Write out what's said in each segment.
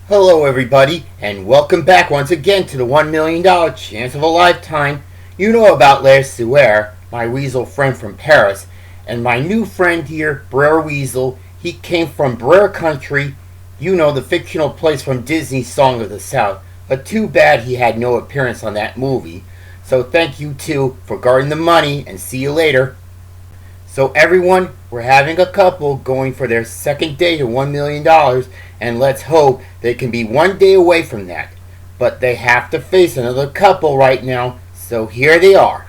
Hello everybody, and welcome back once again to the $1 million chance of a lifetime. You know about Les Sueur, my weasel friend from Paris, and my new friend here, Brer Weasel. He came from Brer Country, you know, the fictional place from Disney's Song of the South. But too bad he had no appearance on that movie. So thank you two for guarding the money, and see you later. So everyone, we're having a couple going for their second day to $1 million, and let's hope they can be one day away from that. But they have to face another couple right now, so here they are.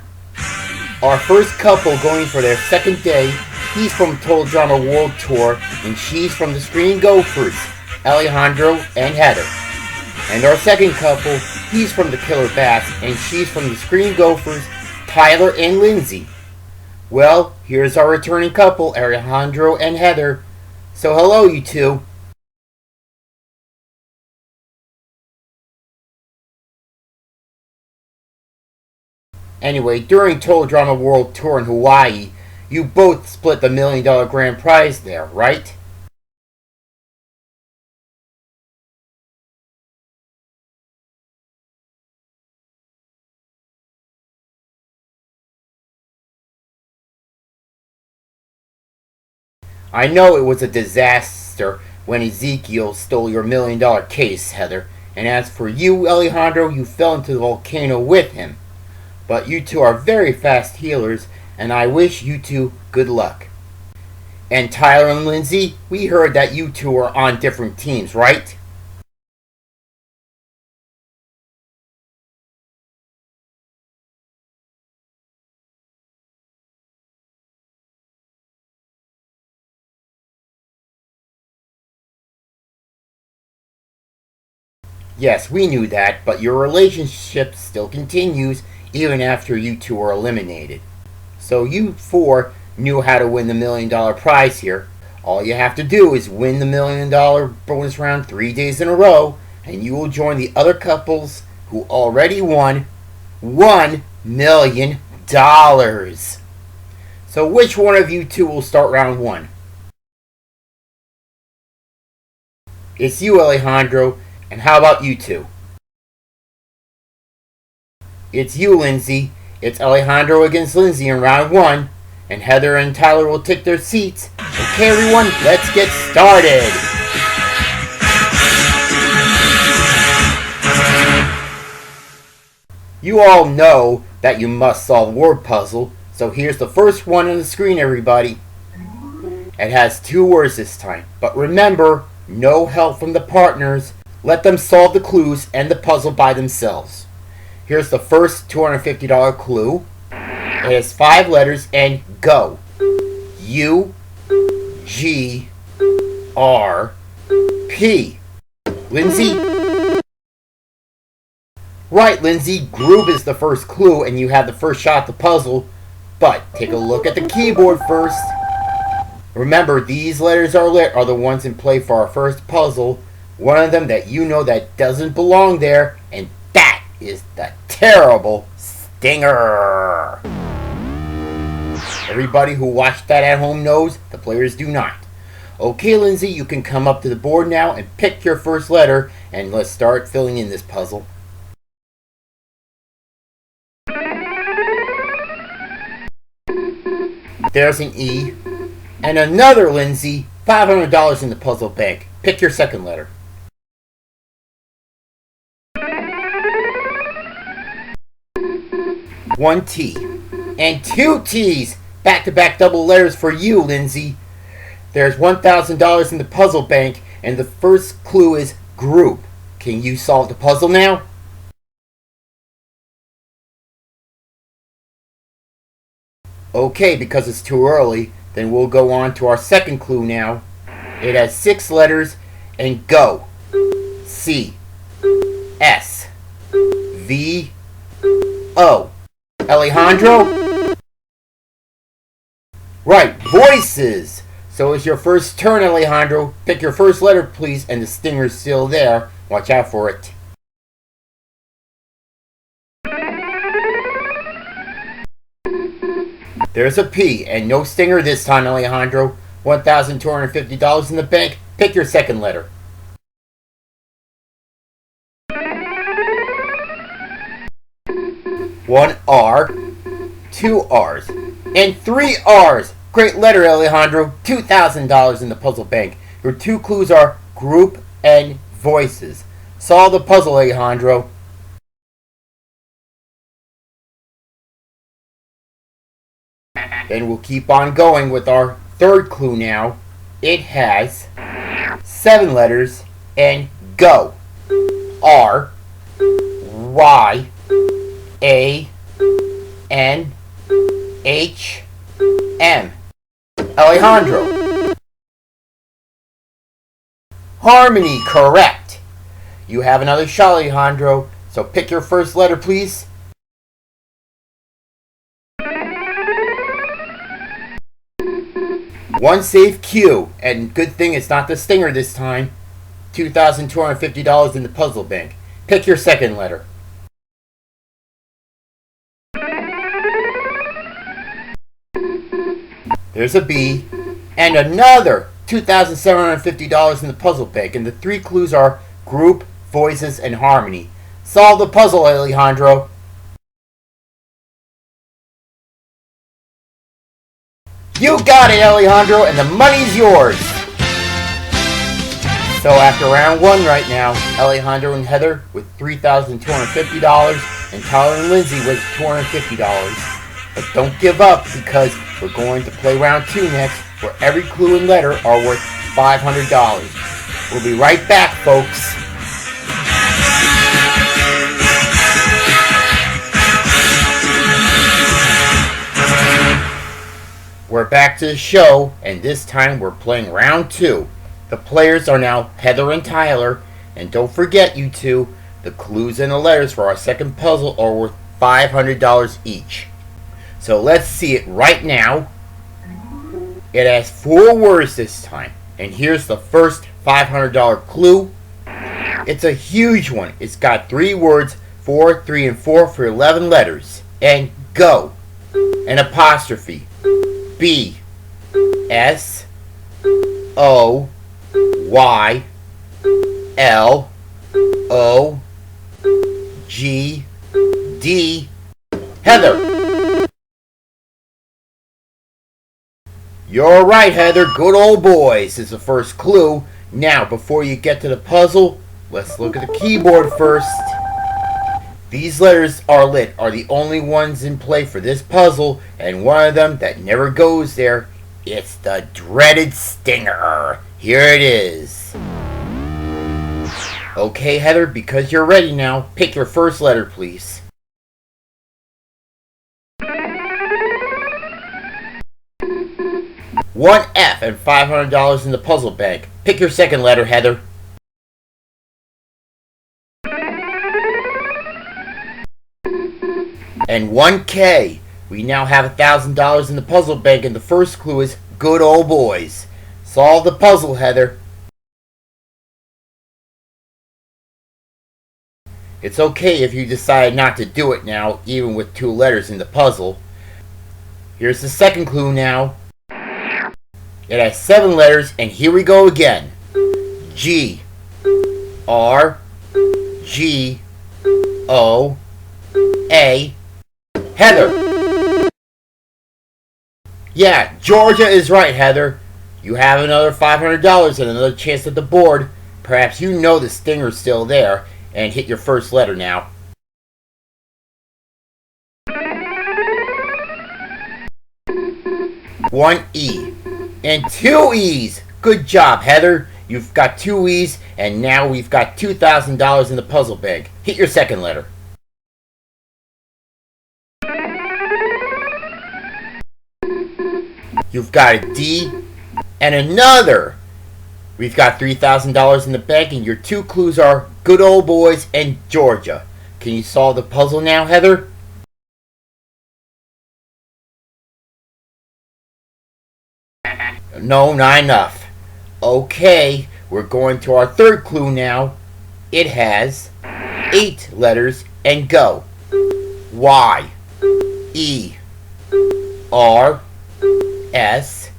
Our first couple going for their second day, he's from Total Drama World Tour, and she's from the Screen Gophers, Alejandro and Heather. And our second couple, he's from the Killer Bass, and she's from the Screen Gophers, Tyler and Lindsay. Well, here's our returning couple, Alejandro and Heather. So hello, you two. Anyway, during Total Drama World Tour in Hawaii, you both split the $1 million grand prize there, right? I know it was a disaster when Ezekiel stole your $1 million case, Heather. And as for you, Alejandro, you fell into the volcano with him. But you two are very fast healers, and I wish you two good luck. And Tyler and Lindsay, we heard that you two are on different teams, right? Yes, we knew that, but your relationship still continues even after you two are eliminated. So you four knew how to win the $1 million prize here. All you have to do is win the $1 million bonus round 3 days in a row, and you will join the other couples who already won $1 million. So which one of you two will start round 1? It's you, Alejandro. And how about you two? It's you, Lindsay. It's Alejandro against Lindsay in round 1. And Heather and Tyler will take their seats. Okay, everyone, let's get started. You all know that you must solve a word puzzle. So here's the first one on the screen, everybody. It has 2 words this time. But remember, no help from the partners. Let them solve the clues and the puzzle by themselves. Here's the first $250 clue. It has 5 letters and go. U, G, R, P. Lindsay? Right, Lindsay. Group is the first clue and you have the first shot at the puzzle. But take a look at the keyboard first. Remember, these letters are the ones in play for our first puzzle. One of them that you know that doesn't belong there, and that is the terrible stinger. Everybody who watched that at home knows the players do not. Okay, Lindsay, you can come up to the board now and pick your first letter, and let's start filling in this puzzle. There's an E. And another, Lindsay. $500 in the puzzle bank. Pick your second letter. One T. And 2 T's. Back-to-back double letters for you, Lindsay. There's $1,000 in the puzzle bank, and the first clue is group. Can you solve the puzzle now? Okay, because it's too early, then we'll go on to our second clue now. It has 6 letters, and go. C, S, V, O. Alejandro? Right, voices. So it's your first turn, Alejandro. Pick your first letter, please, and the stinger's still there. Watch out for it. There's a P, and no stinger this time, Alejandro. $1,250 in the bank. Pick your second letter. one R, two R's, and three R's. Great letter, Alejandro. $2,000 in the puzzle bank. Your two clues are group and voices. Solve the puzzle, Alejandro. Then we'll keep on going with our third clue now. It has 7 letters and go. R, Y, A, N, H, M. Alejandro. Harmony, correct. You have another shot, Alejandro. So pick your first letter, please. One safe cue, and good thing it's not the stinger this time. $2,250 in the puzzle bank. Pick your second letter. There's a B, and another $2,750 in the puzzle bank, and the three clues are group, voices, and harmony. Solve the puzzle, Alejandro. You got it, Alejandro, and the money's yours. So after round 1 right now, Alejandro and Heather with $3,250, and Tyler and Lindsay with $250. But don't give up, because we're going to play round 2 next, where every clue and letter are worth $500. We'll be right back, folks. We're back to the show, and this time we're playing round 2. The players are now Heather and Tyler, and don't forget, you two, the clues and the letters for our second puzzle are worth $500 each. So let's see it right now. It has 4 words this time, and here's the first $500 clue. It's a huge one. It's got 3 words, 4, 3, and 4 for 11 letters. And go. An apostrophe. B, S, O, Y, L, O, G, D. Heather. You're right, Heather. Good old boys is the first clue. Now, before you get to the puzzle, let's look at the keyboard first. These letters are the only ones in play for this puzzle, and one of them that never goes there, it's the dreaded stinger. Here it is. Okay, Heather, because you're ready now, pick your first letter, please. One F and $500 in the puzzle bank. Pick your second letter, Heather. And 1K. We now have $1,000 in the puzzle bank, and the first clue is good old boys. Solve the puzzle, Heather. It's okay if you decide not to do it now, even with 2 letters in the puzzle. Here's the second clue now. It has 7 letters, and here we go again. G, R, G, O, A. Heather. Yeah, Georgia is right, Heather. You have another $500 and another chance at the board. Perhaps you know the stinger's still there, and hit your first letter now. One E. And 2 E's. Good job, Heather. You've got 2 E's, and now we've got $2,000 in the puzzle bag. Hit your second letter. You've got a D and another. We've got $3,000 in the bank, and your 2 clues are good old boys and Georgia. Can you solve the puzzle now, Heather? No, not enough. Okay, we're going to our third clue now. It has 8 letters and go. Y, E, R, S,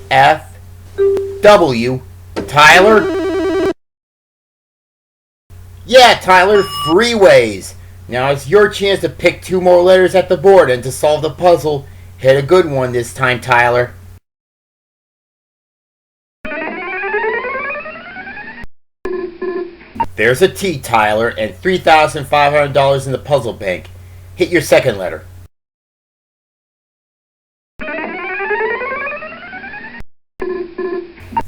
F, W. Tyler? Yeah, Tyler, freeways. Now it's your chance to pick 2 more letters at the board and to solve the puzzle. Hit a good one this time, Tyler. There's a T, Tyler, and $3,500 in the puzzle bank. Hit your second letter.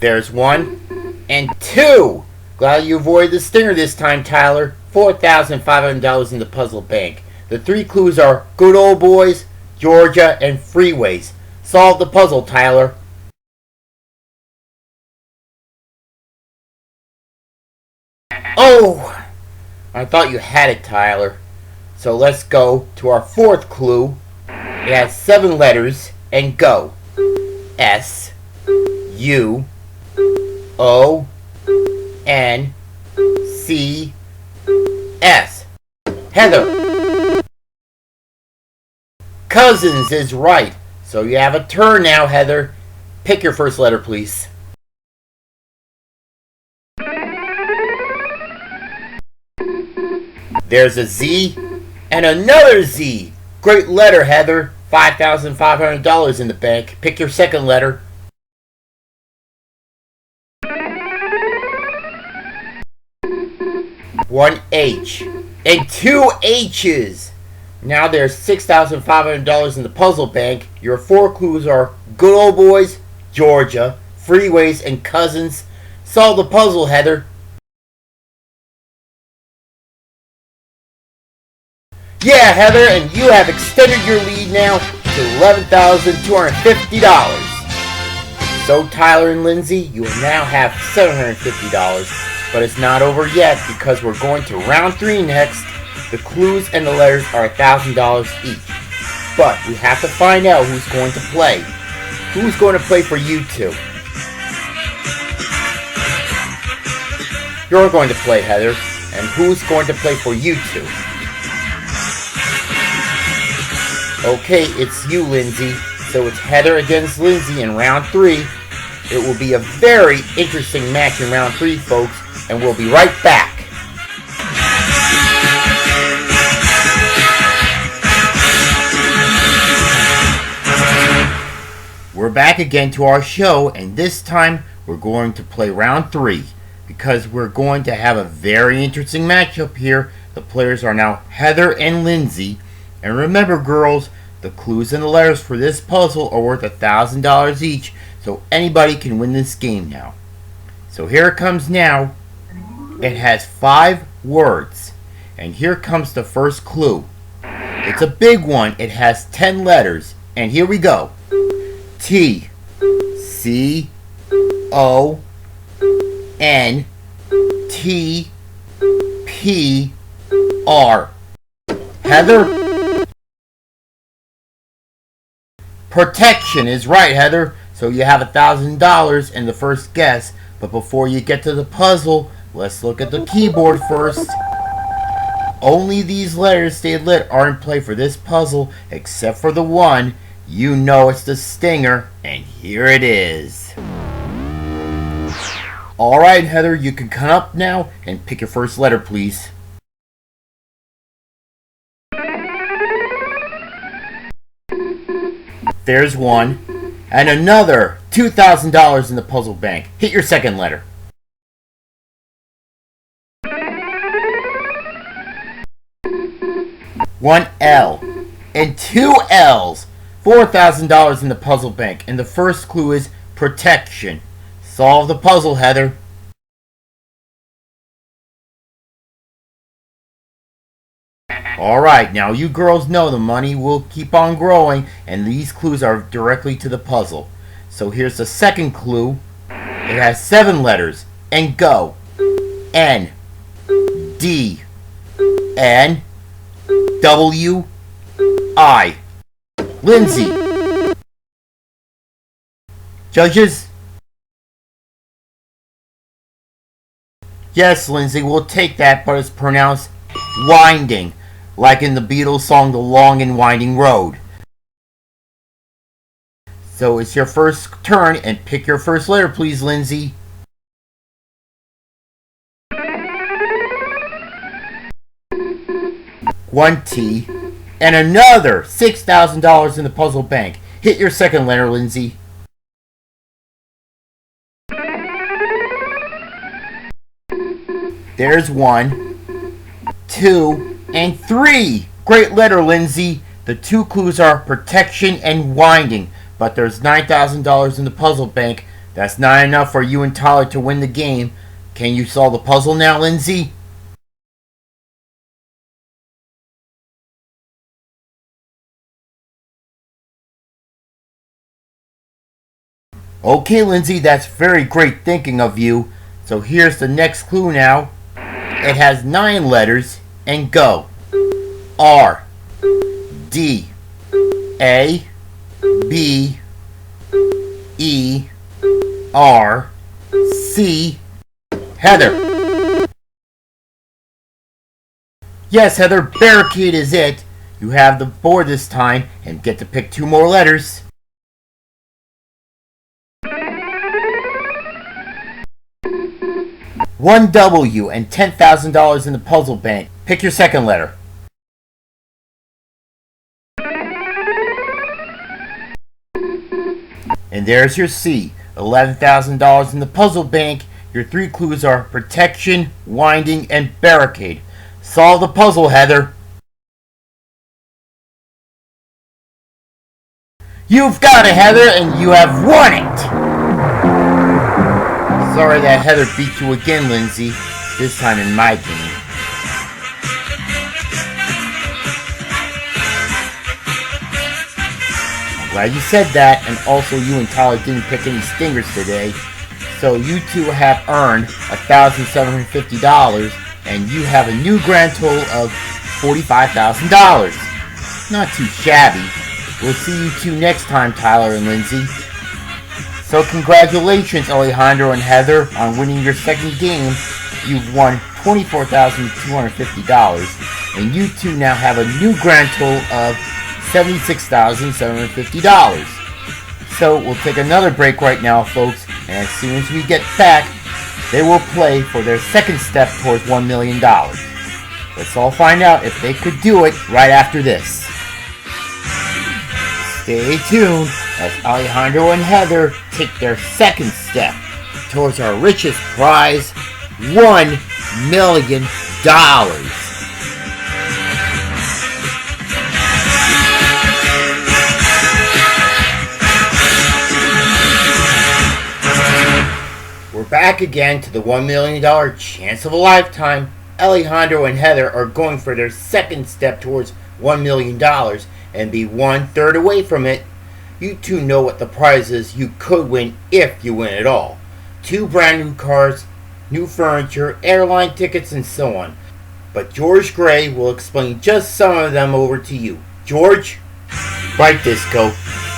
There's 1 and 2. Glad you avoided the stinger this time, Tyler. $4,500 in the puzzle bank. The 3 clues are good old boys, Georgia, and freeways. Solve the puzzle, Tyler. Oh! I thought you had it, Tyler. So let's go to our 4th clue. It has 7 letters, and go. S, U, O, N, C, S. Heather. Cousins is right. So you have a turn now, Heather. Pick your first letter, please. There's a Z and another Z. Great letter, Heather. $5,500 in the bank. Pick your second letter. One H and 2 H's. Now there's $6,500 in the puzzle bank. Your 4 clues are good old boys, Georgia, freeways, and cousins. Solve the puzzle, Heather. Yeah, Heather, and you have extended your lead now to $11,250. So, Tyler and Lindsay, you will now have $750. But it's not over yet because we're going to round 3 next. The clues and the letters are $1,000 each. But we have to find out who's going to play. Who's going to play for you 2? You're going to play, Heather. And who's going to play for you 2? Okay, it's you, Lindsay. So it's Heather against Lindsay in round 3. It will be a very interesting match in round 3, folks. And we'll be right back. We're back again to our show, and this time we're going to play round 3 because we're going to have a very interesting matchup here. The players are now Heather and Lindsay. And remember, girls, the clues and the letters for this puzzle are worth $1,000 each, so anybody can win this game now. So here it comes now. It has 5 words. And here comes the first clue. It's a big one. It has 10 letters. And here we go. T, C, O, N, T, P, R. Heather? Protection is right, Heather. So you have $1,000 in the first guess. But before you get to the puzzle, let's look at the keyboard first. Only these letters stayed lit are in play for this puzzle, except for the one. You know it's the stinger, and here it is. Alright, Heather, you can come up now and pick your first letter, please. There's 1. And another $2,000 in the puzzle bank. Hit your second letter. One L and 2 L's. $4,000 in the puzzle bank. And the first clue is protection. Solve the puzzle, Heather. Alright, now you girls know the money will keep on growing, and these clues are directly to the puzzle. So here's the second clue. It has 7 letters. And go. N, D, N, W, I. Lindsay. Judges? Yes, Lindsay, we'll take that, but it's pronounced winding, like in the Beatles song The Long and Winding Road. So it's your first turn, and pick your first letter, please, Lindsay. one T, and another $6,000 in the puzzle bank. Hit your second letter, Lindsay. There's 1, 2, and 3. Great letter, Lindsay. The two clues are protection and winding, but there's $9,000 in the puzzle bank. That's not enough for you and Tyler to win the game. Can you solve the puzzle now, Lindsay? Okay, Lindsay, that's very great thinking of you. So here's the next clue now. It has 9 letters, and go. R, D, A, B, E, R, C, Heather. Yes, Heather, barricade is it. You have the board this time and get to pick 2 more letters. One W and $10,000 in the puzzle bank. Pick your second letter. And there's your C. $11,000 in the puzzle bank. Your 3 clues are protection, winding, and barricade. Solve the puzzle, Heather. You've got it, Heather, and you have won it! Sorry that Heather beat you again, Lindsay. This time in my game. I'm glad you said that, and also you and Tyler didn't pick any stingers today. So you two have earned $1,750, and you have a new grand total of $45,000. Not too shabby. We'll see you two next time, Tyler and Lindsay. So congratulations, Alejandro and Heather, on winning your second game. You've won $24,250, and you two now have a new grand total of $76,750. So we'll take another break right now, folks, and as soon as we get back, they will play for their second step towards $1 million. Let's all find out if they could do it right after this. Stay tuned as Alejandro and Heather take their second step towards our richest prize, $1 million. We're back again to the $1 million chance of a lifetime. Alejandro and Heather are going for their second step towards $1 million and be 1/3 away from it. You two know what the prize is you could win if you win at all. 2 brand new cars, new furniture, airline tickets, and so on. But George Gray will explain just some of them over to you. George? Right, Disco.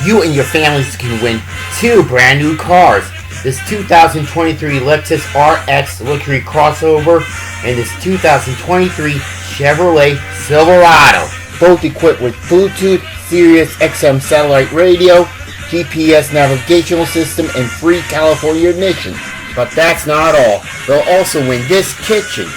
You and your families can win 2 brand new cars. This 2023 Lexus RX luxury crossover and this 2023 Chevrolet Silverado. Both equipped with Bluetooth, Sirius XM satellite radio, GPS navigational system, and free California admission. But that's not all. They'll also win this kitchen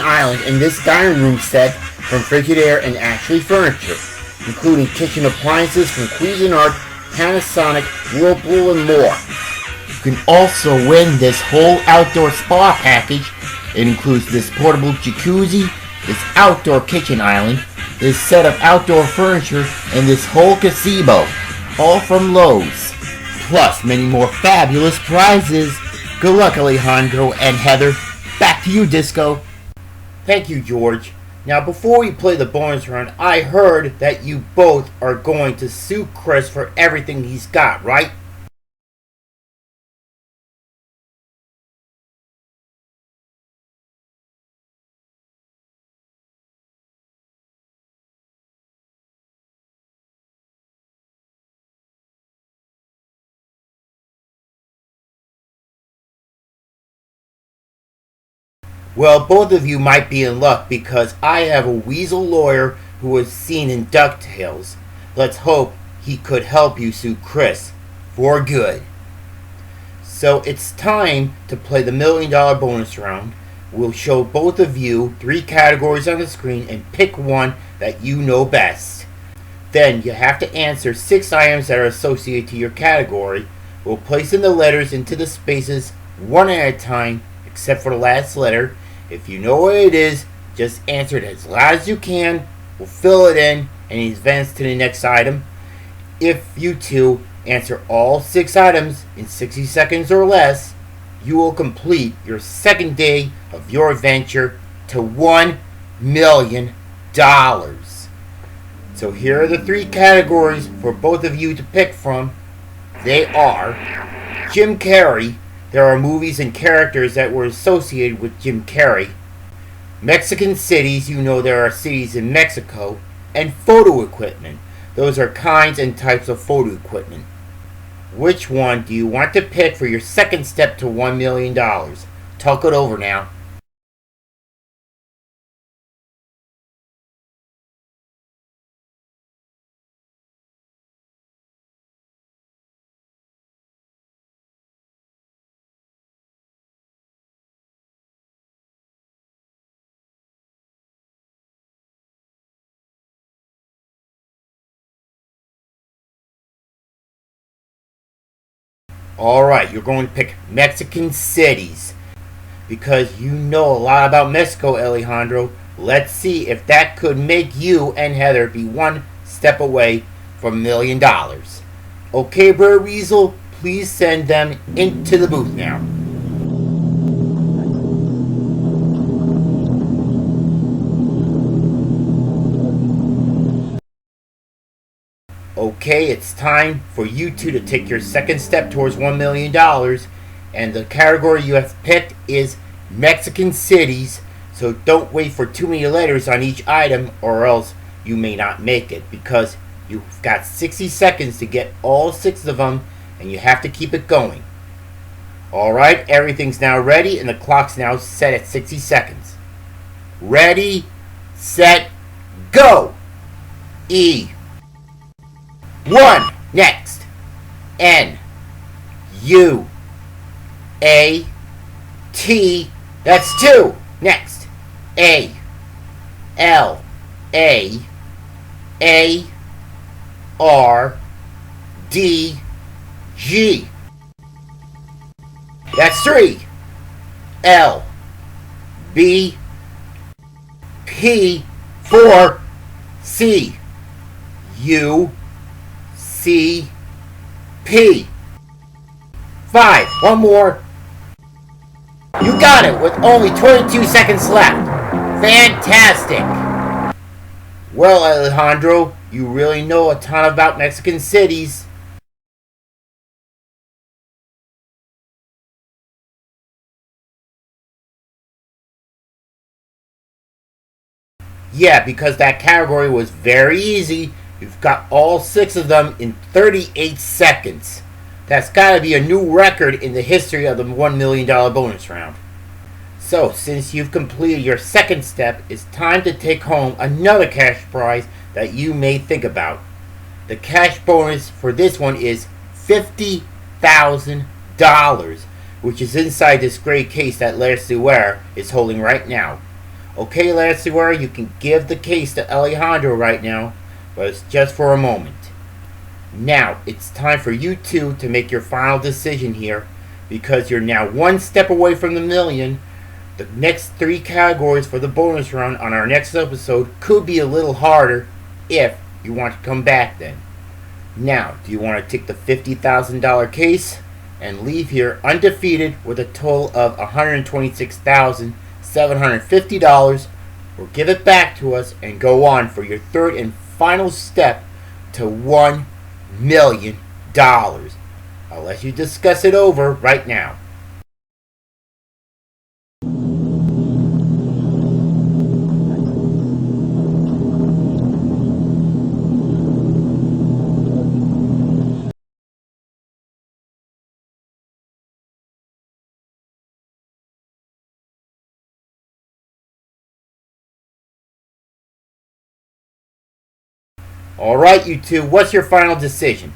island, and this dining room set from Frigidaire and Ashley Furniture, including kitchen appliances from Cuisinart, Panasonic, Whirlpool, and more. You can also win this whole outdoor spa package. It includes this portable jacuzzi, this outdoor kitchen island, this set of outdoor furniture, and this whole gazebo, all from Lowe's. Plus many more fabulous prizes. Good luck, Alejandro and Heather. Back to you, Disco. Thank you, George. Now, before we play the bonus round, I heard that you both are going to sue Chris for everything he's got, right? Well, both of you might be in luck because I have a weasel lawyer who was seen in DuckTales. Let's hope he could help you sue Chris for good. So it's time to play the $1 million bonus round. will show both of you 3 categories on the screen and pick one that you know best. Then you have to answer 6 items that are associated to your category. We'll place in the letters into the spaces one at a time, except for the last letter. If you know what it is, just answer it as loud as you can. We'll fill it in and advance to the next item. If you two answer all 6 items in 60 seconds or less, you will complete your second day of your adventure to $1 million. So here are the 3 categories for both of you to pick from. They are Jim Carrey. There are movies and characters that were associated with Jim Carrey. Mexican cities. You know there are cities in Mexico. And photo equipment. Those are kinds and types of photo equipment. Which one do you want to pick for your second step to $1 million? Talk it over now. Alright, you're going to pick Mexican cities. Because you know a lot about Mexico, Alejandro. Let's see if that could make you and Heather be one step away from $1 million. Okay, Bird Weasel, please send them into the booth now. Okay, it's time for you two to take your second step towards $1 million. And the category you have picked is Mexican cities. So don't wait for too many letters on each item or else you may not make it. Because you've got 60 seconds to get all 6 of them and you have to keep it going. Alright, everything's now ready and the clock's now set at 60 seconds. Ready, set, go! E. 1. Next. N. U. A. T. That's 2. Next. A. L. A. A. R. D. G. That's 3. L. B. P. 4. C. U. C. P. 5. One more. You got it with only 22 seconds left. Fantastic. Well, Alejandro, you really know a ton about Mexican cities. Yeah, because that category was very easy. You've got all 6 of them in 38 seconds. That's got to be a new record in the history of the $1 million bonus round. So, since you've completed your second step, it's time to take home another cash prize that you may think about. The cash bonus for this one is $50,000, which is inside this gray case that Lersuer is holding right now. Okay, Lersuer, you can give the case to Alejandro right now, but it's just for a moment. Now, it's time for you two to make your final decision here, because you're now one step away from the million. The next 3 categories for the bonus round on our next episode could be a little harder if you want to come back then. Now, do you want to take the $50,000 case and leave here undefeated with a total of $126,750, or give it back to us and go on for your third and final step to $1 million? I'll let you discuss it over right now. Alright, you two, what's your final decision?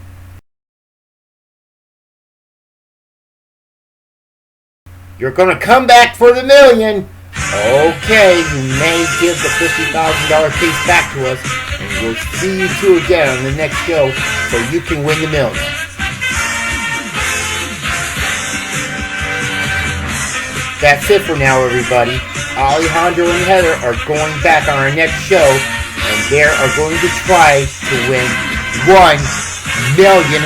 You're gonna come back for the million! Okay, you may give the $50,000 case back to us, and we'll see you two again on the next show so you can win the million. That's it for now, everybody. Alejandro and Heather are going back on our next show, and they are going to try to win $1 million.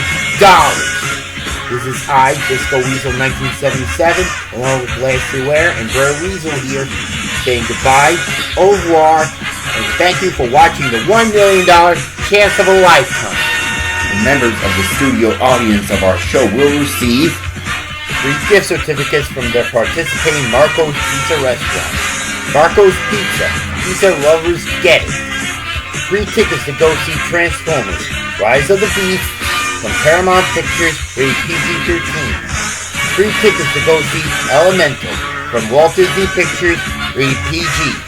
This is I, Disco Weasel 1977, along with Leslie Ware and Brer Weasel here, saying goodbye, au revoir, and thank you for watching the $1 million Chance of a Lifetime. The members of the studio audience of our show will receive free gift certificates from their participating Marco's Pizza restaurant. Marco's Pizza, pizza lovers get it. Free tickets to go see Transformers, Rise of the Beast, from Paramount Pictures, rated PG-13. Free tickets to go see Elemental from Walt Disney Pictures, rated PG.